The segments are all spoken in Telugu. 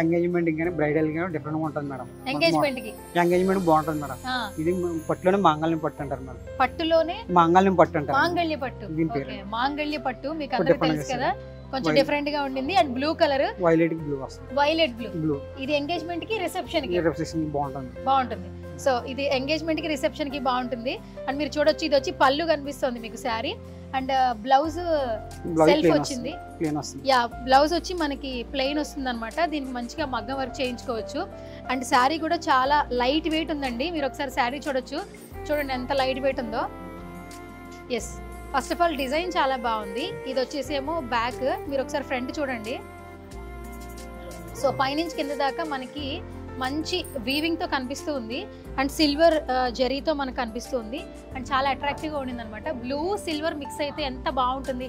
ఎంగేజ్మెంట్ కానీ బ్రైడల్ కానీ డిఫరెంట్ గా ఉంటుంది మేడం. ఎంగేజ్మెంట్ బాగుంటుంది మేడం. ఇది పట్టులోనే మాంగళ్యం పట్టు అంటారు మేడం. పట్టులోనే మాంగళ్యం పట్టు అంటారు. మాంగళ్య పట్టు. మాంగళ్య పట్టు మీకు అందరికీ తెలుసు కదా, కొంచెం డిఫరెంట్ గా ఉండింది. And blue colour, violet blue వస్తుంది. Violet blue. ఇది ఎంగేజ్మెంట్ కి రిసెప్షన్ కి బాగుంటుంది. సో ఇది ఎంగేజ్మెంట్ కి రిసెప్షన్ కి బాగుంటుంది. అండ్ మీరు చూడొచ్చు, ఇది వచ్చి పళ్ళు కనిపిస్తుంది మీకు శారీ. అండ్ బ్లౌజ్ సెల్ఫ్ వచ్చింది. యా, బ్లౌజ్ వచ్చి మనకి ప్లెయిన్ వస్తుంది అనమాట. దీనికి మంచిగా మగ్గం వర్క్ చేయించుకోవచ్చు. అండ్ శారీ కూడా చాలా లైట్ వెయిట్ ఉందండి. మీరు ఒకసారి శారీ చూడొచ్చు, చూడండి ఎంత లైట్ వెయిట్ ఉందో. Yes, first of all design చాలా బాగుంది. ఇది వచ్చేసేమో బ్యాక్, మీరు ఒకసారి ఫ్రంట్ చూడండి. సో పైనుంచి కింద దాకా మనకి మంచి వీవింగ్ తో కనిపిస్తూ ఉంది. అండ్ సిల్వర్ జరీతో మనకు కనిపిస్తుంది. అండ్ చాలా అట్రాక్టివ్గా ఉండింది అనమాట. బ్లూ సిల్వర్ మిక్స్ అయితే ఎంత బాగుంటుంది.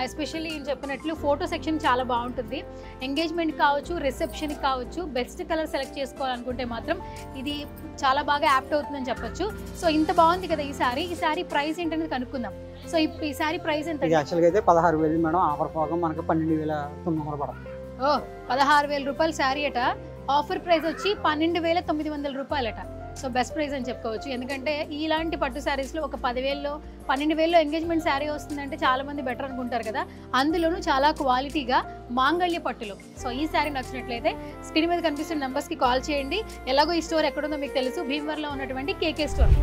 ఎస్పెషల్లీ నేను చెప్పినట్లు ఫోటో సెక్షన్ చాలా బాగుంటుంది. ఎంగేజ్మెంట్ కావచ్చు, రిసెప్షన్కి కావచ్చు, బెస్ట్ కలర్ సెలెక్ట్ చేసుకోవాలనుకుంటే మాత్రం ఇది చాలా బాగా యాప్ట్ అవుతుందని చెప్పొచ్చు. సో ఇంత బాగుంది కదా ఈ శారీ ప్రైస్ ఏంటనేది కనుక్కుందాం. సో ఈ శారీ ప్రైస్ ఎంత? యాక్చువల్గా అయితే 16,000 మేడం. ఆఫర్ పోగా మనకి 12,900 పడుతుంది. ఓ, 16,000 రూపాయల శారీ అట. ఆఫర్ ప్రైస్ వచ్చి 12,900 రూపాయలట. సో బెస్ట్ ప్రైస్ అని చెప్పుకోవచ్చు. ఎందుకంటే ఇలాంటి పట్టు శారీస్లో ఒక 10,000లో 12,000లో ఎంగేజ్మెంట్ శారీ వస్తుందంటే చాలా మంది బెటర్ అనుకుంటారు కదా. అందులోనూ చాలా క్వాలిటీగా మాంగళ్య పట్టులో. సో ఈ శారీ నచ్చినట్లయితే స్క్రీన్ మీద కనిపిస్తున్న నెంబర్స్కి కాల్ చేయండి. ఎలాగో ఈ స్టోర్ ఎక్కడుందో మీకు తెలుసు, భీమవరంలో ఉన్నటువంటి కేకే స్టోర్.